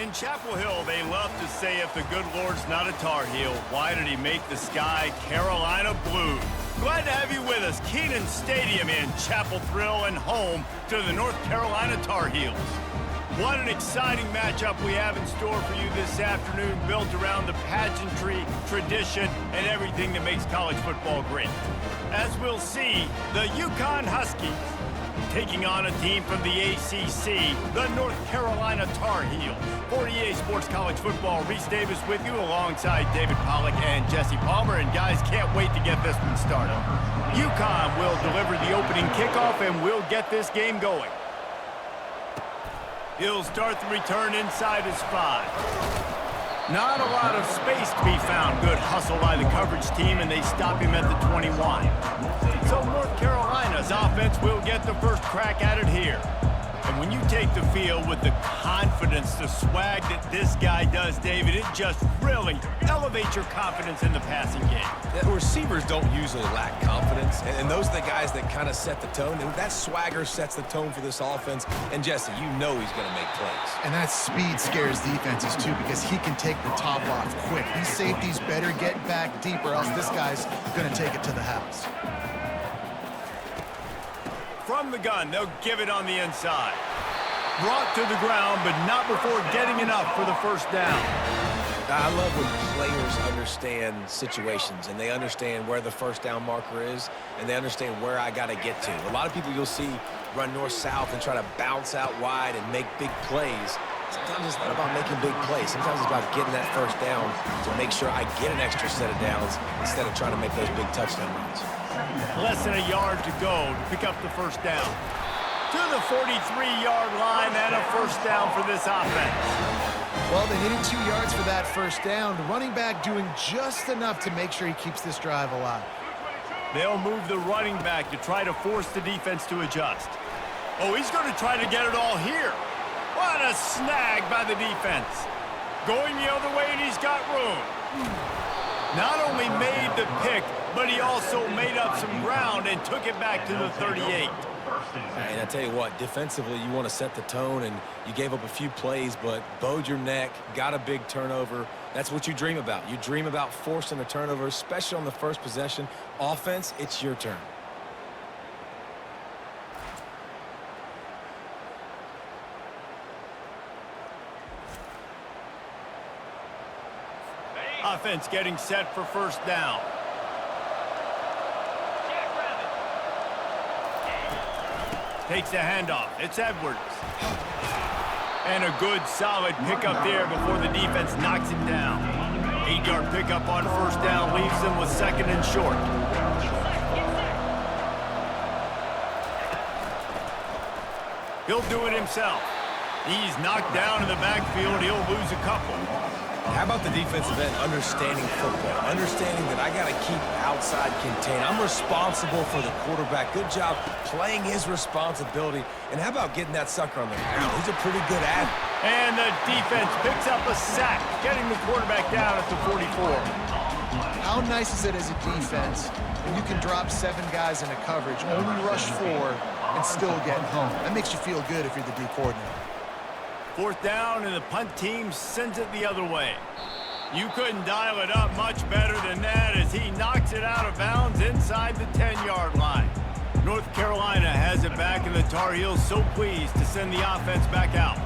In Chapel Hill, they love to say if the good Lord's not a Tar Heel, why did he make the sky Carolina blue? Glad to have you with us. Keenan Stadium in Chapel Thrill and home to the North Carolina Tar Heels. What an exciting matchup we have in store for you this afternoon, built around the pageantry, tradition, and everything that makes college football great. As we'll see, the UCONN Huskies taking on a team from the ACC, the North Carolina Tar Heels. 48 Sports College Football, Reese Davis with you alongside David Pollack and Jesse Palmer. And guys, can't wait to get this one started. UConn will deliver the opening kickoff and we'll get this game going. He'll start the return inside his 5. Not a lot of space to be found. Good hustle by the coverage team, and they stop him at the 21. So North Carolina's offense will get the first crack at it here. And when you take the field with the confidence, the swag that this guy does, David, it just really elevates your confidence in the passing game. The receivers don't usually lack confidence, and those are the guys that kind of set the tone. And that swagger sets the tone for this offense. And Jesse, you know he's going to make plays. And that speed scares defenses too, because he can take the top off quick. These safeties better get back deep, or else this guy's going to take it to the house. From the gun, they'll give it on the inside. Brought to the ground, but not before getting enough for the first down. I love when players understand situations, and they understand where the first down marker is, and they understand where I got to get to. A lot of people you'll see run north-south and try to bounce out wide and make big plays. Sometimes it's not about making big plays. Sometimes it's about getting that first down to make sure I get an extra set of downs instead of trying to make those big touchdown runs. Less than a yard to go to pick up the first down. To the 43-yard line and a first down for this offense. Well, they needed 2 yards for that first down. The running back doing just enough to make sure he keeps this drive alive. They'll move the running back to try to force the defense to adjust. Oh, he's going to try to get it all here. What a snag by the defense. Going the other way, and he's got room. Not only made the pick, but he also made up some ground and took it back to the 38. And I tell you what, defensively, you want to set the tone, and you gave up a few plays, but bowed your neck, got a big turnover. That's what you dream about. You dream about forcing a turnover, especially on the first possession. Offense, it's your turn. Offense getting set for first down. Takes the handoff. It's Edwards. And a good, solid pickup there before the defense knocks him down. 8-yard pickup on first down leaves them with second and short. He'll do it himself. He's knocked down in the backfield. He'll lose a couple. How about the defensive end understanding football, understanding that I got to keep outside contained. I'm responsible for the quarterback. Good job playing his responsibility. And how about getting that sucker on the ground? He's a pretty good athlete. And the defense picks up a sack, getting the quarterback down at the 44. How nice is it as a defense when you can drop 7 guys into coverage, only rush 4, and still get home? That makes you feel good if you're the D coordinator. Fourth down, and the punt team sends it the other way. You couldn't dial it up much better than that as he knocks it out of bounds inside the 10-yard line. North Carolina has it back, and the Tar Heels so pleased to send the offense back out.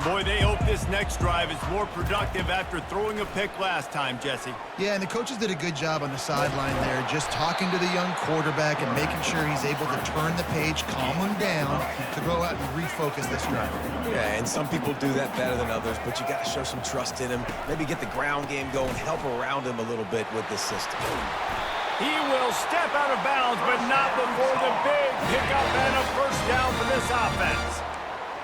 Boy, they hope this next drive is more productive after throwing a pick last time, Jesse. Yeah, and the coaches did a good job on the sideline there, just talking to the young quarterback and making sure he's able to turn the page, calm him down, to go out and refocus this drive. Yeah, and some people do that better than others, but you got to show some trust in him. Maybe get the ground game going, help around him a little bit with this system. He will step out of bounds, but not before the big pickup and a first down for this offense.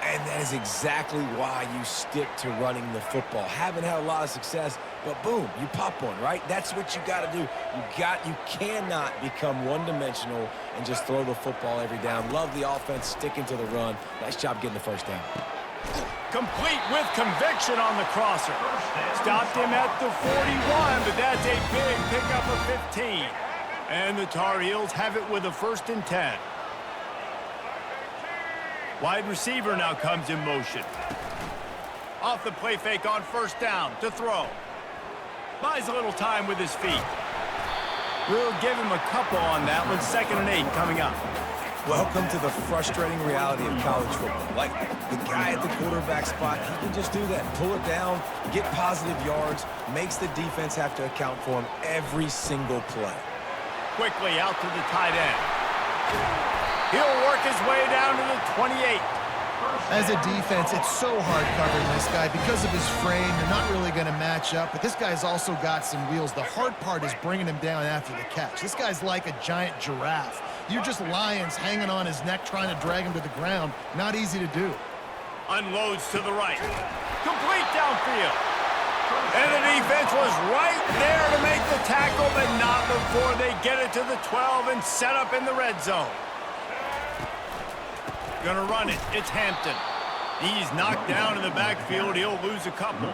And that is exactly why you stick to running the football. Haven't had a lot of success, but boom, you pop one, right? That's what you got to do. You cannot become one-dimensional and just throw the football every down. Love the offense, sticking to the run. Nice job getting the first down. Complete with conviction on the crosser. Stopped him at the 41, but that's a big pickup of 15. And the Tar Heels have it with a 1st and 10. Wide receiver now comes in motion. Off the play fake on first down to throw. Buys a little time with his feet. We'll give him a couple on that one. 2nd and 8 coming up. Welcome to the frustrating reality of college football. Like, the guy at the quarterback spot, he can just do that. Pull it down, get positive yards, makes the defense have to account for him every single play. Quickly out to the tight end. He'll work his way down to the 28. As a defense, it's so hard covering this guy. Because of his frame, they're not really going to match up, but this guy's also got some wheels. The hard part is bringing him down after the catch. This guy's like a giant giraffe. You're just lions hanging on his neck trying to drag him to the ground. Not easy to do. Unloads to the right. Complete downfield. And the defense was right there to make the tackle, but not before they get it to the 12 and set up in the red zone. Gonna run it. It's Hampton. He's knocked down in the backfield. He'll lose a couple.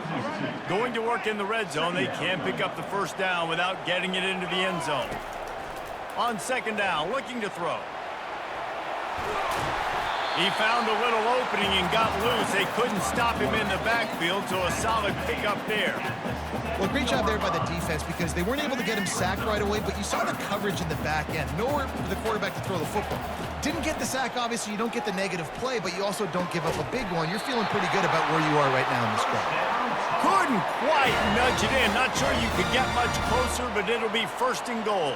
Going to work in the red zone. They can't pick up the first down without getting it into the end zone. On 2nd down, looking to throw. He found a little opening and got loose. They couldn't stop him in the backfield, so a solid pickup there. Well, great job there by the defense because they weren't able to get him sacked right away, but you saw the coverage in the back end. Nowhere for the quarterback to throw the football. Didn't get the sack, obviously. You don't get the negative play, but you also don't give up a big one. You're feeling pretty good about where you are right now in this drive. Couldn't quite nudge it in. Not sure you could get much closer, but it'll be 1st and goal.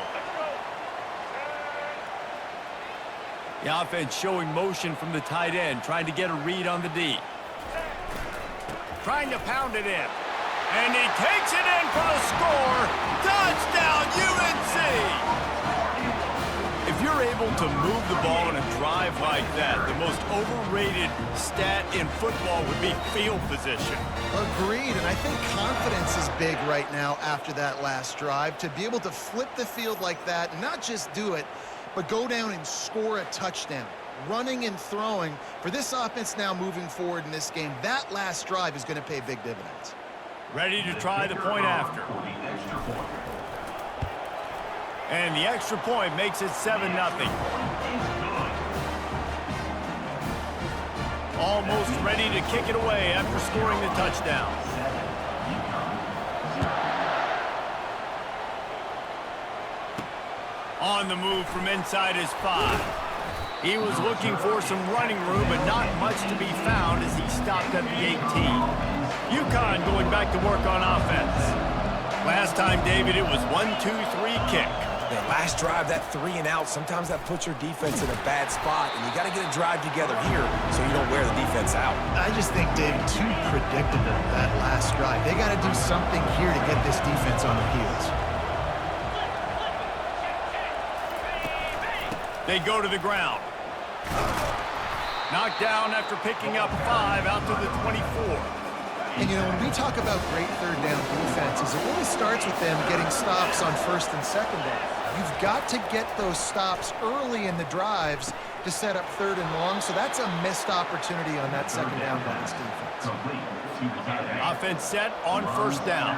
The offense showing motion from the tight end, trying to get a read on the D. Trying to pound it in. And he takes it in for the score. Touchdown, UNC! If you're able to move the ball in a drive like that, the most overrated stat in football would be field position. Agreed, and I think confidence is big right now after that last drive. To be able to flip the field like that, and not just do it, but go down and score a touchdown. Running and throwing. For this offense now moving forward in this game, that last drive is going to pay big dividends. Ready to try the point after. And the extra point makes it 7-0. Almost ready to kick it away after scoring the touchdown. On the move from inside his 5. He was looking for some running room, but not much to be found as he stopped at the 18. UConn going back to work on offense. Last time, David, it was 1-2-3 kick. The last drive, that 3 and out, sometimes that puts your defense in a bad spot, and you got to get a drive together here so you don't wear the defense out. I just think, David, too predictable, that last drive. They got to do something here to get this defense on their heels. They go to the ground. Knocked down after picking up 5 out to the 24. And, you know, when we talk about great third down defenses, it really starts with them getting stops on 1st and 2nd down. You've got to get those stops early in the drives to set up 3rd and long, so that's a missed opportunity on that 2nd down by this defense. Offense set on 1st down.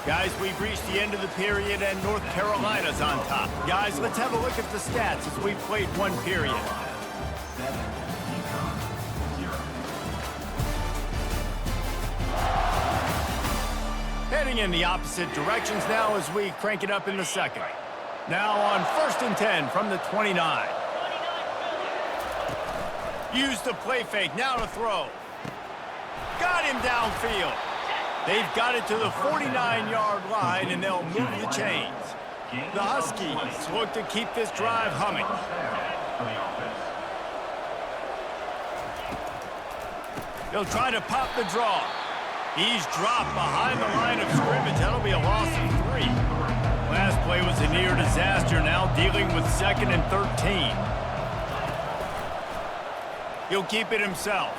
Guys, we've reached the end of the period, and North Carolina's on top. Guys, let's have a look at the stats as we've played 1 period. Heading in the opposite directions now as we crank it up in the 2nd. Now on 1st and 10 from the 29. Use the play fake, now to throw. Got him downfield. They've got it to the 49-yard line, and they'll move the chains. The Huskies look to keep this drive humming. They'll try to pop the draw. He's dropped behind the line of scrimmage. That'll be a loss of 3. Last play was a near disaster, now dealing with 2nd and 13. He'll keep it himself.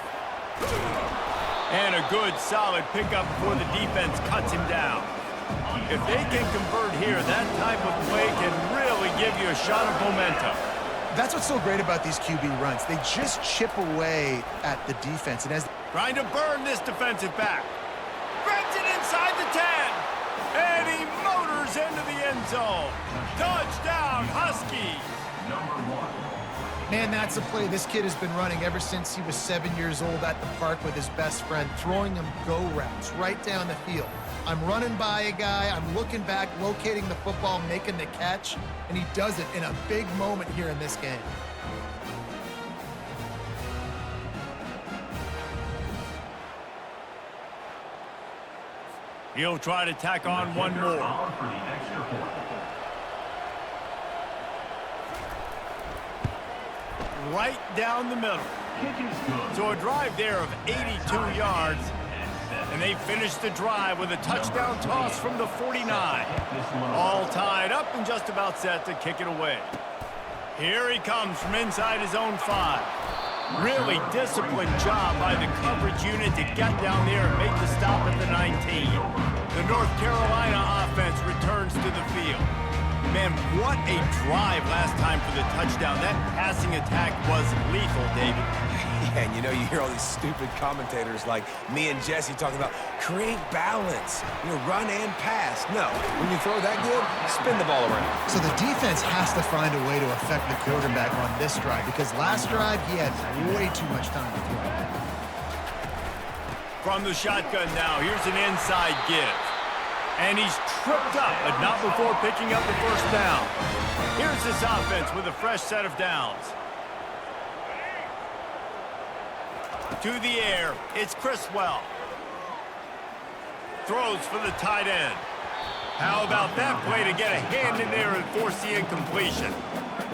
And a good, solid pickup before the defense cuts him down. If they can convert here, that type of play can really give you a shot of momentum. That's what's so great about these QB runs. They just chip away at the defense. And as trying to burn this defensive back. Grabs it inside the 10. And he motors into the end zone. Touchdown, Huskies. Man, that's a play this kid has been running ever since he was 7 years old at the park with his best friend, throwing him go routes right down the field. I'm running by a guy, I'm looking back, locating the football, making the catch, and he does it in a big moment here in this game. He'll try to tack on one more. Right down the middle. So a drive there of 82 yards, and they finish the drive with a touchdown toss from the 49. All tied up and just about set to kick it away. Here he comes from inside his own 5. Really disciplined job by the coverage unit to get down there and make the stop at the 19. The North Carolina offense returns to the field. Man, what a drive last time for the touchdown. That passing attack was lethal, David. Yeah, and you hear all these stupid commentators like me and Jesse talking about create balance, run and pass. No, when you throw that good, spin the ball around. So the defense has to find a way to affect the quarterback on this drive because last drive he had way too much time to throw. From the shotgun now, here's an inside give. And he's tripped up, but not before picking up the first down. Here's this offense with a fresh set of downs. To the air, it's Criswell. Throws for the tight end. How about that play to get a hand in there and force the incompletion?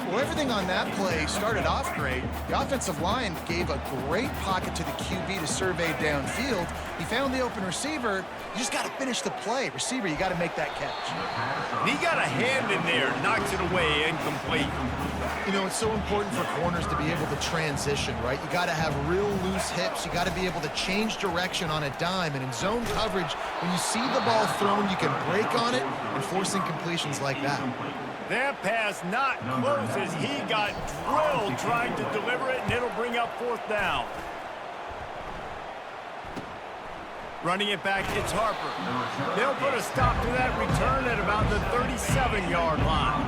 Well, everything on that play started off great. The offensive line gave a great pocket to the QB to survey downfield. He found the open receiver. You just got to finish the play. Receiver, you got to make that catch. And he got a hand in there, knocks it away, incomplete. It's so important for corners to be able to transition, right? You got to have real loose hips. You got to be able to change direction on a dime. And in zone coverage, when you see the ball thrown, you can break on it and force incompletions like that. That pass not close as he got drilled trying to deliver it, and it'll bring up fourth down. Running it back, it's Harper. They'll put a stop to that return at about the 37-yard line.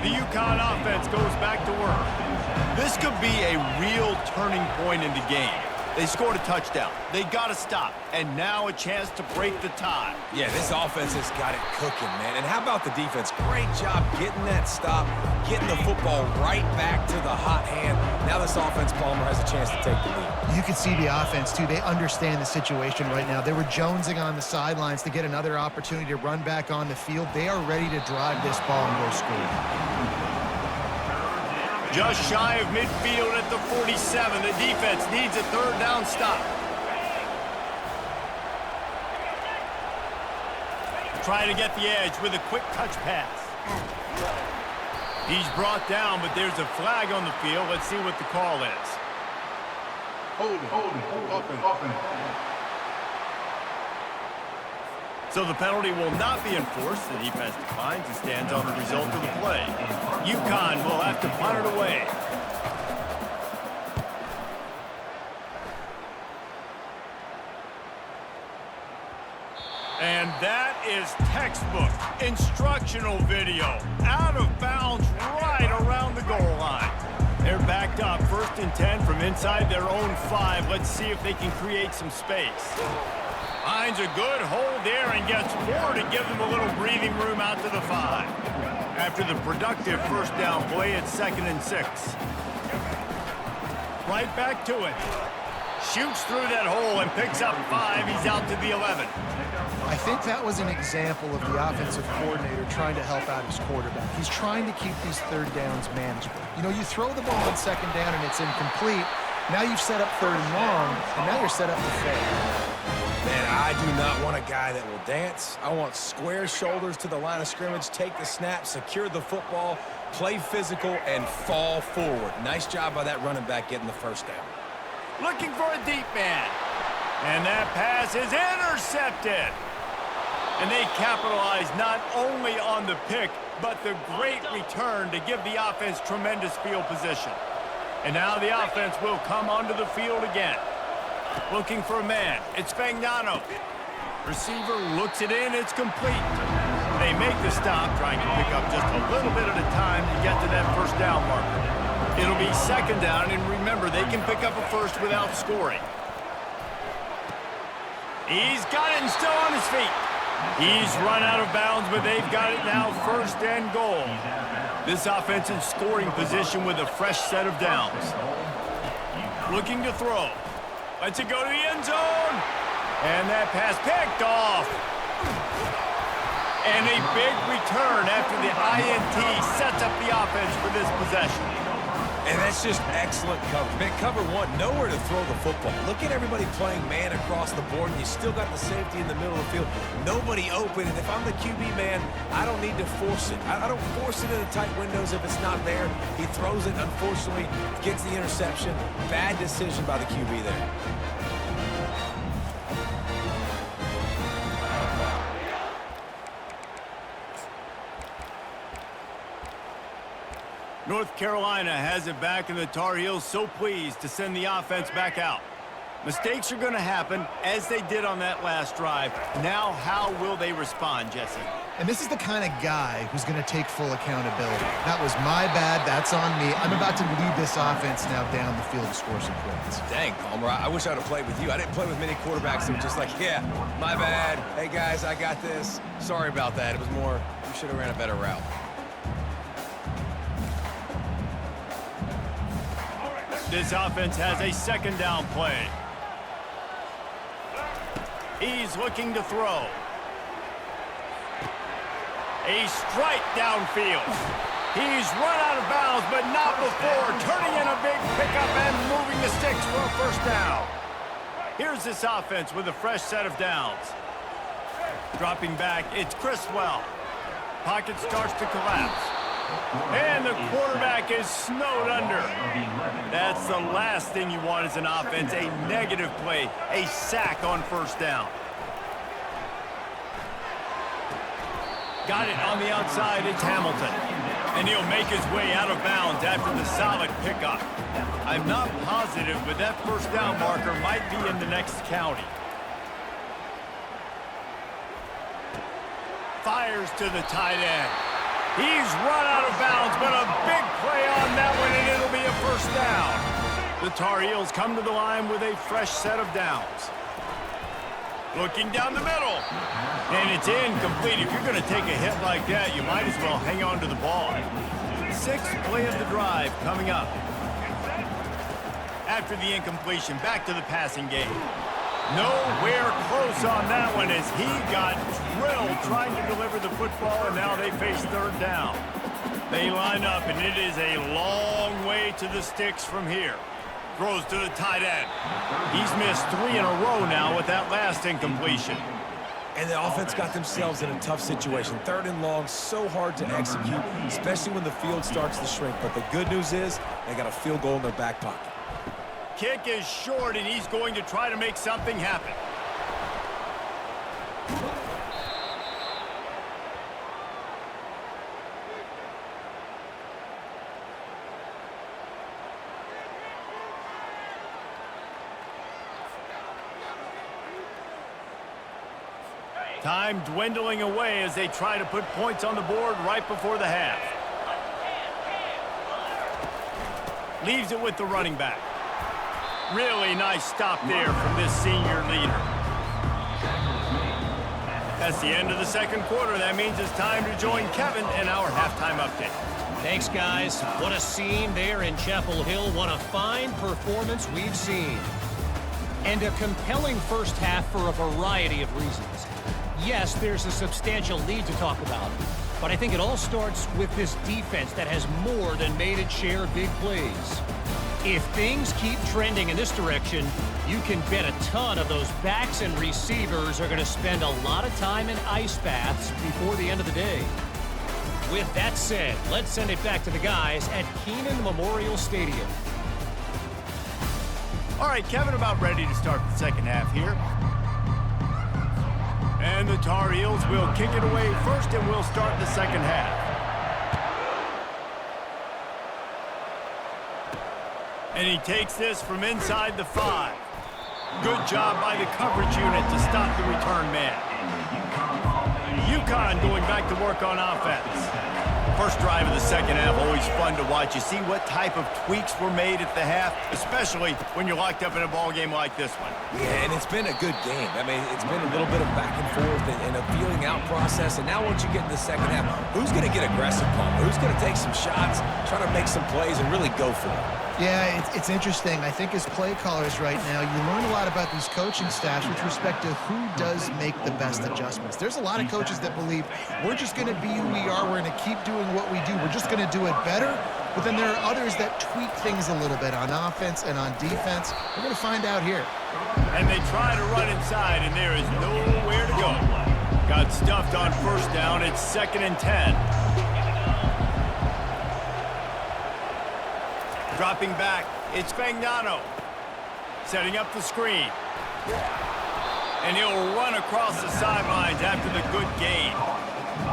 The UConn offense goes back to work. This could be a real turning point in the game. They scored a touchdown. They got to stop. And now a chance to break the tie. Yeah, this offense has got it cooking, man. And how about the defense? Great job getting that stop, getting the football right back to the hot hand. Now this offense, Palmer, has a chance to take the lead. You can see the offense, too. They understand the situation right now. They were jonesing on the sidelines to get another opportunity to run back on the field. They are ready to drive this ball and go score. Just shy of midfield at the 47. The defense needs a third down stop. Trying to get the edge with a quick touch pass. He's brought down, but there's a flag on the field. Let's see what the call is. Hold it. So the penalty will not be enforced. The defense declines and stands on the result of the play. UConn will have to punt it away. And that is textbook instructional video. Out of bounds right around the goal line. They're backed up, 1st and 10 from inside their own 5. Let's see if they can create some space. Finds a good hold there and gets 4 to give them a little breathing room out to the 5. After the productive first down play, it's 2nd and 6. Right back to it. Shoots through that hole and picks up 5. He's out to the 11. I think that was an example of the offensive coordinator trying to help out his quarterback. He's trying to keep these third downs manageable. You throw the ball on 2nd down and it's incomplete. Now you've set up 3rd and long, and now you're set up to fail. Man, I do not want a guy that will dance. I want square shoulders to the line of scrimmage, take the snap, secure the football, play physical, and fall forward. Nice job by that running back getting the first down. Looking for a deep man. And that pass is intercepted. And they capitalize not only on the pick, but the great return to give the offense tremendous field position. And now the offense will come onto the field again. Looking for a man. It's Fagnano. Receiver looks it in. It's complete. They they make the stop, trying to pick up just a little bit at a time to get to that first down marker. It'll be second down, and remember, they can pick up a first without scoring. He's got it and still on his feet. He's run out of bounds, but they've got it now first and goal. This offense in scoring position with a fresh set of downs. Looking to throw. Lets it go to the end zone. And that pass picked off. And a big return after the INT sets up the offense for this possession. And that's just excellent cover. Man, cover one, nowhere to throw the football. Look at everybody playing man across the board, and you still got the safety in the middle of the field. Nobody open, and if I'm the QB, man, I don't need to force it. I don't force it in the tight windows if it's not there. He throws it, unfortunately, gets the interception. Bad decision by the QB there. North Carolina has it back, and the Tar Heels so pleased to send the offense back out. Mistakes are going to happen, as they did on that last drive. Now, how will they respond, Jesse? And this is the kind of guy who's going to take full accountability. That was my bad. That's on me. I'm about to lead this offense now down the field to score some points. Dang, Palmer, I wish I would have played with you. I didn't play with many quarterbacks that were just like, yeah, my bad. Hey, guys, I got this. Sorry about that. It was more, you should have ran a better route. This offense has a second down play. He's looking to throw. A strike downfield. He's run out of bounds, but not before turning in a big pickup and moving the sticks for a first down. Here's this offense with a fresh set of downs. Dropping back, it's Criswell. Pocket starts to collapse. And the quarterback is snowed under. That's the last thing you want as an offense, a negative play, a sack on first down. Got it on the outside, it's Hamilton. And he'll make his way out of bounds after the solid pickup. I'm not positive, but that first down marker might be in the next county. Fires to the tight end. He's run out of bounds, but a big play on that one, and it'll be a first down. The Tar Heels come to the line with a fresh set of downs. Looking down the middle. And it's incomplete. If you're going to take a hit like that, you might as well hang on to the ball. Sixth play of the drive coming up. After the incompletion, back to the passing game. Nowhere close on that one as he got drilled trying to deliver the football, and now they face third down. They line up, and it is a long way to the sticks from here. Throws to the tight end. He's missed 3 in a row now with that last incompletion. And the offense got themselves in a tough situation. Third and long, so hard to execute, especially when the field starts to shrink. But the good news is they got a field goal in their back pocket. Kick is short, and he's going to try to make something happen. Time dwindling away as they try to put points on the board right before the half. Leaves it with the running back. Really nice stop there from this senior leader. That's the end of the second quarter. That means it's time to join Kevin in our halftime update. Thanks, guys. What a scene there in Chapel Hill. What a fine performance we've seen. And a compelling first half for a variety of reasons. Yes, there's a substantial lead to talk about, but I think it all starts with this defense that has more than made its share of big plays. If things keep trending in this direction, you can bet a ton of those backs and receivers are going to spend a lot of time in ice baths before the end of the day. With that said, let's send it back to the guys at Kenan Memorial Stadium. All right, Kevin, about ready to start the second half here. And the Tar Heels will kick it away first, and we'll start the second half. And he takes this from inside the 5. Good job by the coverage unit to stop the return man. UConn going back to work on offense. First drive of the second half, always fun to watch. You see what type of tweaks were made at the half, especially when you're locked up in a ball game like this one. Yeah, and it's been a good game. I mean, it's been a little bit of back and forth and a feeling out process. And now once you get in the second half, who's going to get aggressive, Paul? Who's going to take some shots, try to make some plays, and really go for it? Yeah, it's interesting. I think as play callers right now, you learn a lot about these coaching staffs with respect to who does make the best adjustments. There's a lot of coaches that believe we're just going to be who we are. We're going to keep doing what we do. We're just going to do it better. But then there are others that tweak things a little bit on offense and on defense. We're going to find out here. And they try to run inside, and there is nowhere to go. Got stuffed on first down. It's 2nd and 10. Dropping back, it's Fagnano. Setting up the screen. And he'll run across the sidelines after the good gain.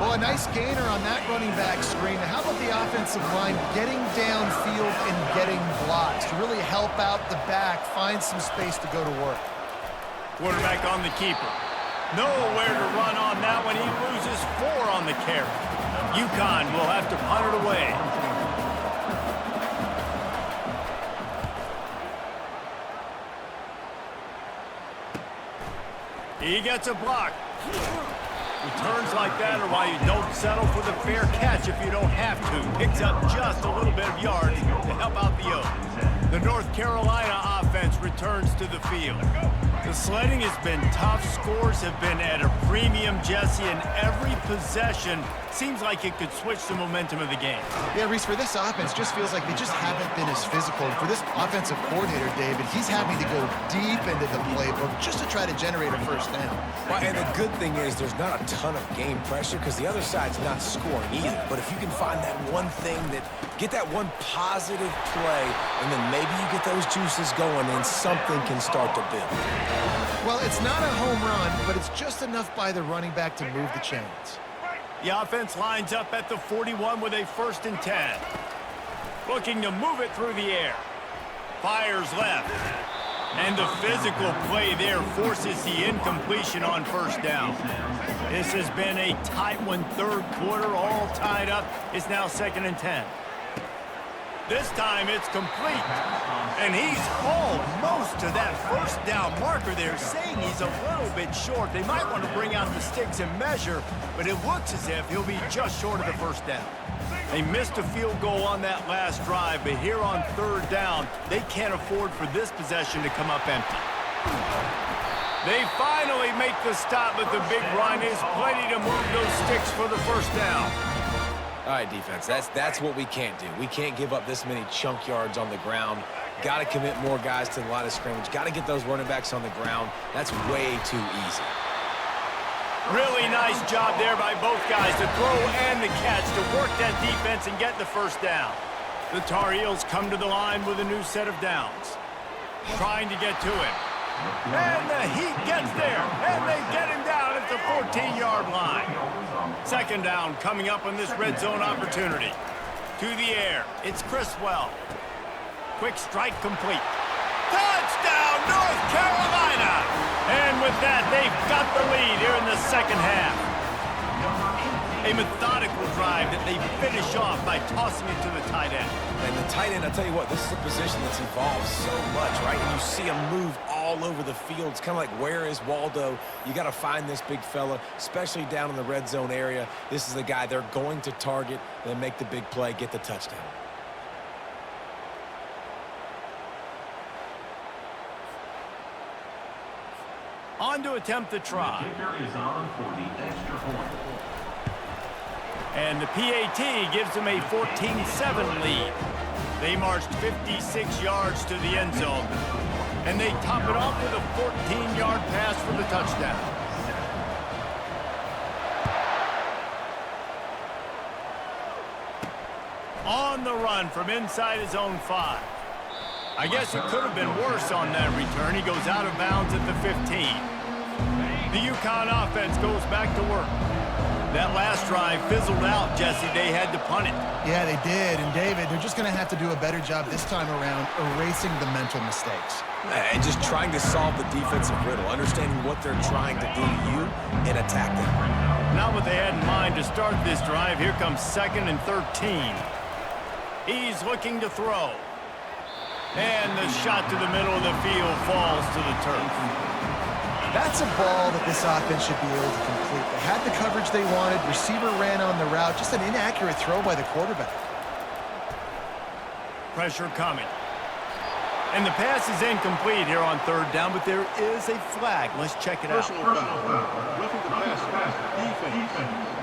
Well, a nice gainer on that running back screen. How about the offensive line getting downfield and getting blocks to really help out the back, find some space to go to work? Quarterback on the keeper. Nowhere to run on that one. He loses 4 on the carry. UConn will have to punt it away. He gets a block. Returns like that are why you don't settle for the fair catch if you don't have to. Picks up just a little bit of yards to help out the Oaks. The North Carolina offense returns to the field. The sledding has been tough. Scores have been at a premium, Jesse, and every possession seems like it could switch the momentum of the game. Yeah, Reese, for this offense, just feels like they just haven't been as physical. And for this offensive coordinator, David, he's having to go deep into the playbook just to try to generate a first down. Well, and the good thing is there's not a ton of game pressure because the other side's not scoring either. But if you can find that one thing get that one positive play, and then maybe you get those juices going and something can start to build. Well, it's not a home run, but it's just enough by the running back to move the chains. The offense lines up at the 41 with a 1st and 10. Looking to move it through the air. Fires left. And the physical play there forces the incompletion on first down. This has been a tight one, 3rd quarter, all tied up. It's now 2nd and 10. This time it's complete. And he's almost to that first down marker there, saying he's a little bit short. They might want to bring out the sticks and measure, but it looks as if he'll be just short of the first down. They missed a field goal on that last drive, but here on 3rd down, they can't afford for this possession to come up empty. They finally make the stop, but the big run is plenty to move those sticks for the first down. All right, defense, that's what we can't do. We can't give up this many chunk yards on the ground. Got to commit more guys to the line of scrimmage. Got to get those running backs on the ground. That's way too easy. Really nice job there by both guys, the throw and the catch, to work that defense and get the first down. The Tar Heels come to the line with a new set of downs. Trying to get to him. And the Heat gets there, and they get him down at the 14-yard line. 2nd down coming up on this red zone opportunity. To the air, it's Criswell. Quick strike complete. Touchdown, North Carolina! And with that, they've got the lead here in the second half. A methodical drive that they finish off by tossing it to the tight end. And the tight end, I'll tell you what, this is a position that's evolved so much, right? And you see him move all over the field. It's kind of like, where is Waldo? You got to find this big fella, especially down in the red zone area. This is the guy they're going to target and make the big play, get the touchdown. On to attempt the try. And the PAT gives them a 14-7 lead. They marched 56 yards to the end zone. And they top it off with a 14-yard pass for the touchdown. On the run from inside his own 5. I guess it could have been worse on that return. He goes out of bounds at the 15. The UConn offense goes back to work. That last drive fizzled out, Jesse. They had to punt it. Yeah, they did. And, David, they're just going to have to do a better job this time around erasing the mental mistakes. And just trying to solve the defensive riddle, understanding what they're trying to do to you and attack them. Not what they had in mind to start this drive. Here comes 2nd and 13. He's looking to throw. And the shot to the middle of the field falls to the turf. That's a ball that this offense should be able to complete. They had the coverage they wanted. Receiver ran on the route. Just an inaccurate throw by the quarterback. Pressure coming. And the pass is incomplete here on 3rd down, but there is a flag. Let's check it out. Personal foul. Roughing the pass. Defense.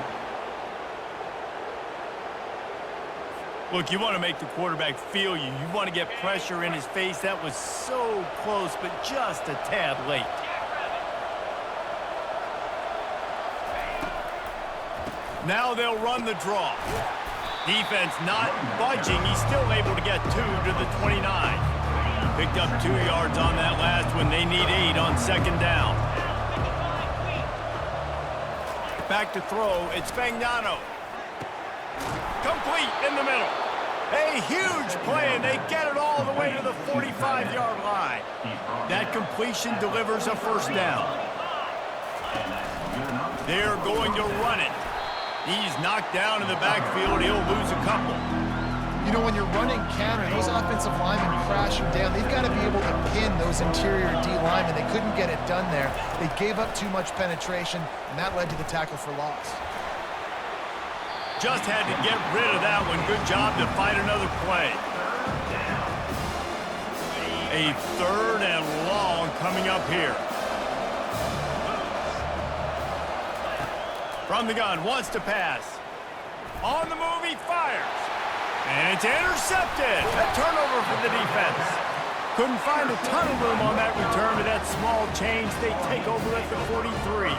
Look, you want to make the quarterback feel you. You want to get pressure in his face. That was so close, but just a tad late. Now they'll run the draw. Defense not budging. He's still able to get 2 to the 29. Picked up 2 yards on that last one. They need 8 on 2nd down. Back to throw. It's Fagnano. Complete in the middle. A huge play, and they get it all the way to the 45-yard line. That completion delivers a 1st down. They're going to run it. He's knocked down in the backfield. He'll lose a couple. You know, when you're running counter, those offensive linemen crashing down, they've got to be able to pin those interior D linemen. They couldn't get it done there. They gave up too much penetration, and that led to the tackle for loss. Just had to get rid of that one. Good job to fight another play. A 3rd and long coming up here. From the gun, wants to pass. On the move, he fires. And it's intercepted. A turnover for the defense. Couldn't find a ton of room on that return, but that small change, they take over at the 43.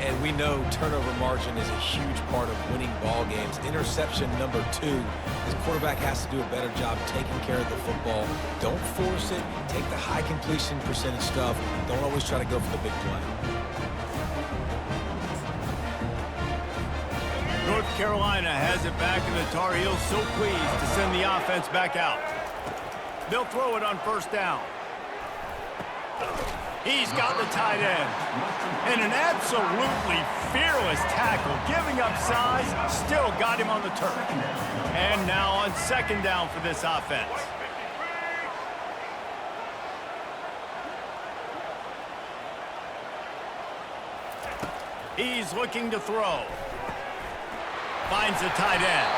And we know turnover margin is a huge part of winning ball games. Interception number 2. This quarterback has to do a better job taking care of the football. Don't force it. Take the high completion percentage stuff. Don't always try to go for the big play. North Carolina has it back, and the Tar Heels so pleased to send the offense back out. They'll throw it on 1st down. He's got the tight end. And an absolutely fearless tackle, giving up size, still got him on the turf. And now on 2nd down for this offense. He's looking to throw. Finds the tight end.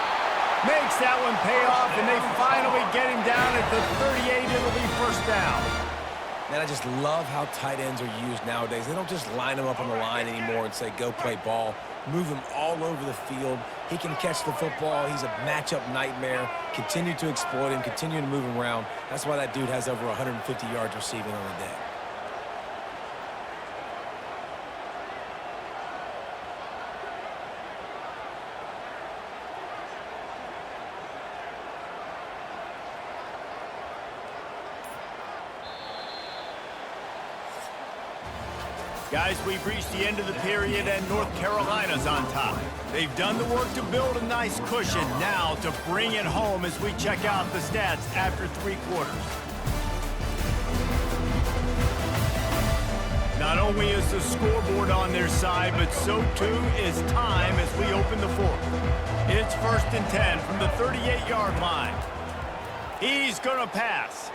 Makes that one pay off, and they finally get him down at the 38. It'll be 1st down. Man, I just love how tight ends are used nowadays. They don't just line them up on the line anymore and say, go play ball. Move him all over the field. He can catch the football. He's a matchup nightmare. Continue to exploit him. Continue to move him around. That's why that dude has over 150 yards receiving on the day. Guys, we've reached the end of the period, and North Carolina's on top. They've done the work to build a nice cushion. Now to bring it home as we check out the stats after 3 quarters. Not only is the scoreboard on their side, but so too is time as we open the 4th. It's 1st and 10 from the 38-yard line. He's going to pass.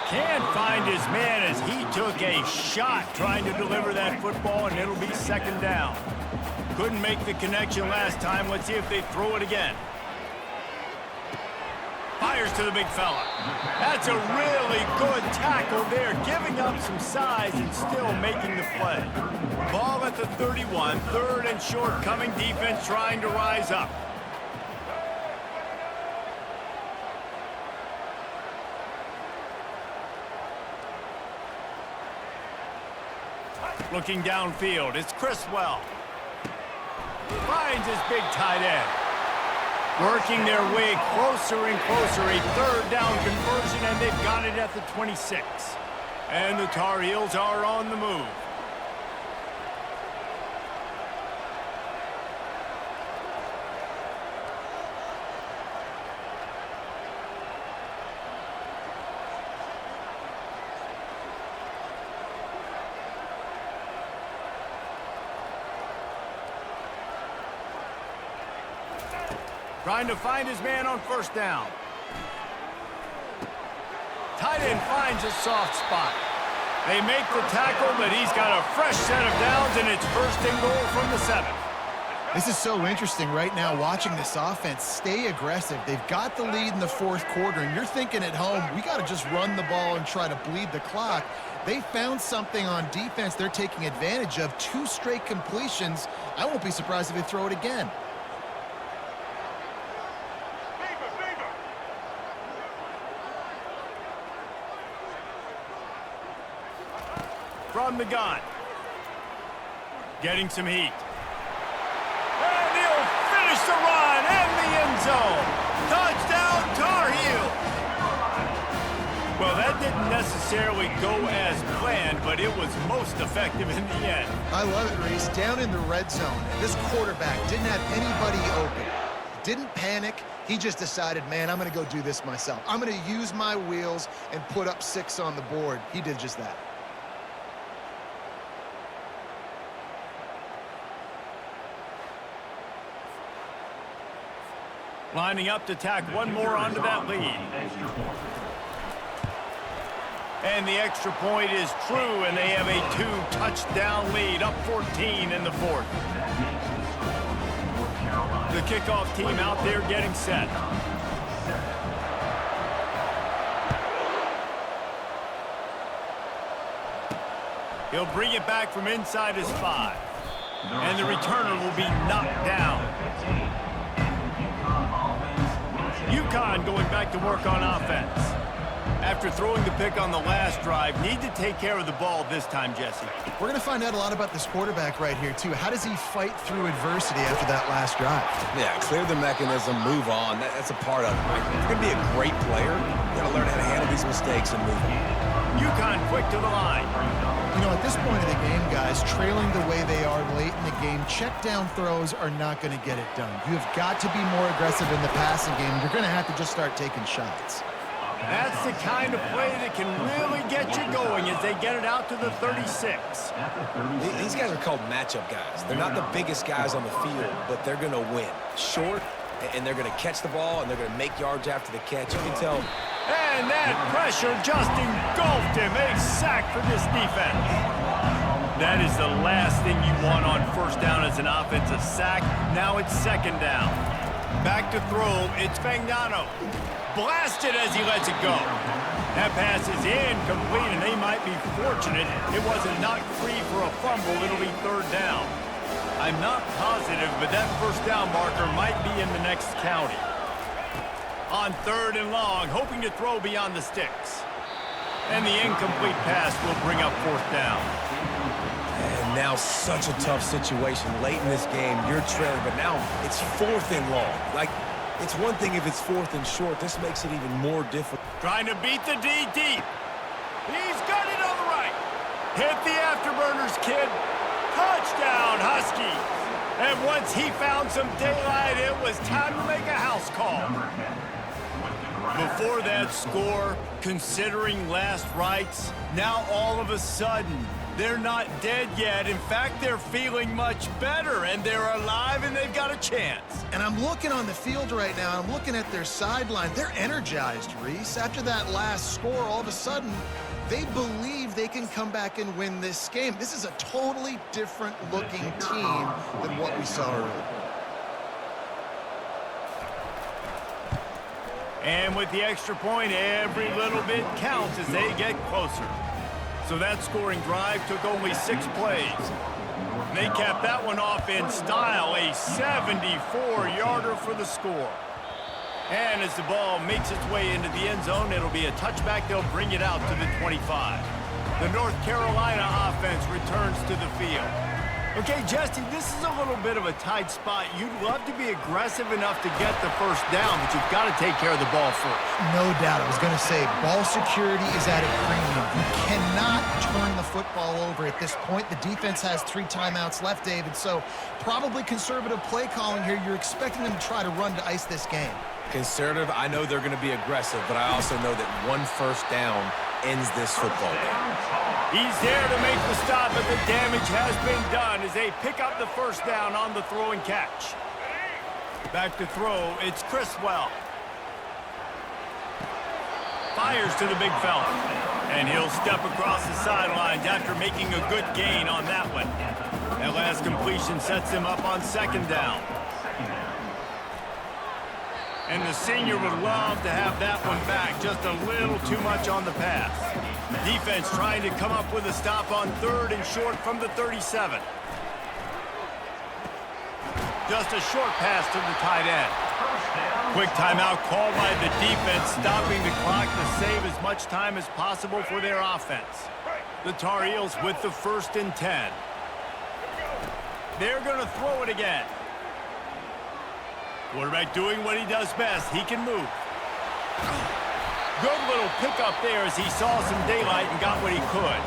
Can't find his man as he took a shot trying to deliver that football, and it'll be 2nd down. Couldn't make the connection last time. Let's see if they throw it again. Fires to the big fella. That's a really good tackle there, giving up some size and still making the play. Ball at the 31, 3rd and short coming. Defense trying to rise up. Looking downfield, it's Criswell. Finds his big tight end. Working their way closer and closer. A 3rd down conversion, and they've got it at the 26. And the Tar Heels are on the move. Trying to find his man on first down. Tight end finds a soft spot. They make the tackle, but he's got a fresh set of downs, and it's first and goal from the 7. This is so interesting right now watching this offense stay aggressive. They've got the lead in the fourth quarter, and you're thinking at home, we got to just run the ball and try to bleed the clock. They found something on defense they're taking advantage of. 2 straight completions. I won't be surprised if they throw it again. From the gun. Getting some heat. And he'll finish the run and the end zone. Touchdown, Tar Heels. Well, that didn't necessarily go as planned, but it was most effective in the end. I love it, Reese. Down in the red zone, this quarterback didn't have anybody open. Didn't panic. He just decided, man, I'm going to go do this myself. I'm going to use my wheels and put up 6 on the board. He did just that. Lining up to tack one more onto that lead. And the extra point is true, and they have a 2-touchdown lead, up 14 in the 4th. The kickoff team out there getting set. He'll bring it back from inside his 5. And the returner will be knocked down. UCONN going back to work on offense. After throwing the pick on the last drive, need to take care of the ball this time, Jesse. We're going to find out a lot about this quarterback right here, too. How does he fight through adversity after that last drive? Yeah, clear the mechanism, move on. That's a part of it. Right? If you're going to be a great player, you got to learn how to handle these mistakes and move on. UCONN quick to the line. You know, at this point of the game, guys, trailing the way they are late in the game, check down throws are not going to get it done. You have got to be more aggressive in the passing game. You're going to have to just start taking shots. That's the kind of play that can really get you going as they get it out to the 36. These guys are called matchup guys. They're not the biggest guys on the field, but they're going to win. Short, and they're going to catch the ball, and they're going to make yards after the catch. You can tell. And that pressure just engulfed him. A sack for this defense. That is the last thing you want on first down as an offensive sack. Now it's second down. Back to throw. It's Fagnano. Blasted as he lets it go. That pass is incomplete, and they might be fortunate it wasn't knocked free for a fumble. It'll be third down. I'm not positive, but that first down marker might be in the next county. On third and long, hoping to throw beyond the sticks. And the incomplete pass will bring up fourth down. And now such a tough situation. Late in this game, you're trailing, but now it's 4th and long. Like, it's one thing if it's 4th and short. This makes it even more difficult. Trying to beat the D deep. He's got it on the right. Hit the afterburners, kid. Touchdown, Huskies. And once he found some daylight, it was time to make a house call. Before that score, considering last rites, now all of a sudden, they're not dead yet. In fact, they're feeling much better, and they're alive, and they've got a chance. And I'm looking on the field right now, and I'm looking at their sideline. They're energized, Reese. After that last score, all of a sudden, they believe they can come back and win this game. This is a totally different-looking team than what we saw earlier. And with the extra point, every little bit counts as they get closer. So that scoring drive took only 6 plays. They capped that one off in style, a 74-yarder for the score. And as the ball makes its way into the end zone, it'll be a touchback. They'll bring it out to the 25. The North Carolina offense returns to the field. Okay, Justin, this is a little bit of a tight spot. You'd love to be aggressive enough to get the first down, but you've got to take care of the ball first. No doubt. I was going to say, ball security is at a premium. You cannot turn the football over at this point. The defense has 3 timeouts left, David, so probably conservative play calling here. You're expecting them to try to run to ice this game. Conservative, I know they're going to be aggressive, but I also know that one first down ends this football game. He's there to make the stop, but the damage has been done as they pick up the first down on the throw and catch. Back to throw, it's Criswell. Fires to the big fella. And he'll step across the sidelines after making a good gain on that one. That last completion sets him up on second down. And the senior would love to have that one back. Just a little too much on the pass. Defense trying to come up with a stop on third and short from the 37. Just a short pass to the tight end. Quick timeout called by the defense, stopping the clock to save as much time as possible for their offense. The Tar Heels with the 1st and 10. They're going to throw it again. Quarterback doing what he does best. He can move. Good little pickup there as he saw some daylight and got what he could.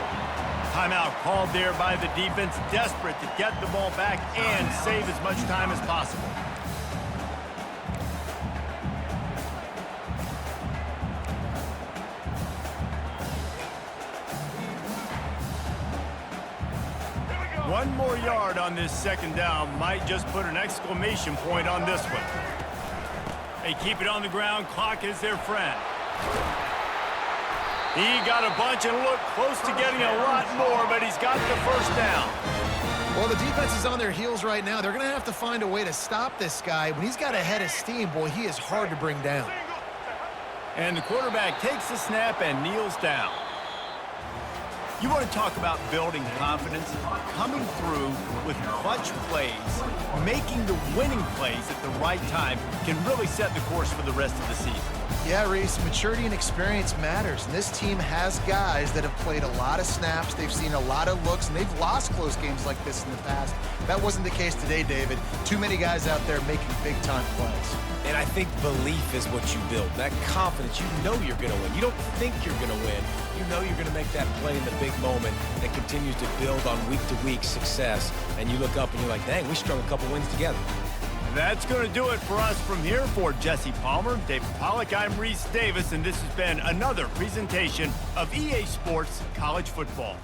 Timeout called there by the defense, desperate to get the ball back and save as much time as possible. One more yard on this second down might just put an exclamation point on this one. They keep it on the ground. Clock is their friend. He got a bunch and looked close to getting a lot more, but he's got the first down. Well, the defense is on their heels right now. They're going to have to find a way to stop this guy. When he's got a head of steam, boy, he is hard to bring down. And the quarterback takes the snap and kneels down. You want to talk about building confidence? Coming through with clutch plays, making the winning plays at the right time can really set the course for the rest of the season. Yeah, Reese, maturity and experience matters. And this team has guys that have played a lot of snaps. They've seen a lot of looks, and they've lost close games like this in the past. That wasn't the case today, David. Too many guys out there making big-time plays. And I think belief is what you build. That confidence, you know you're going to win. You don't think you're going to win. You know you're going to make that play in the big moment that continues to build on week-to-week success. And you look up and you're like, dang, we strung a couple wins together. That's going to do it for us from here. For Jesse Palmer, David Pollack, I'm Reese Davis, and this has been another presentation of EA Sports College Football.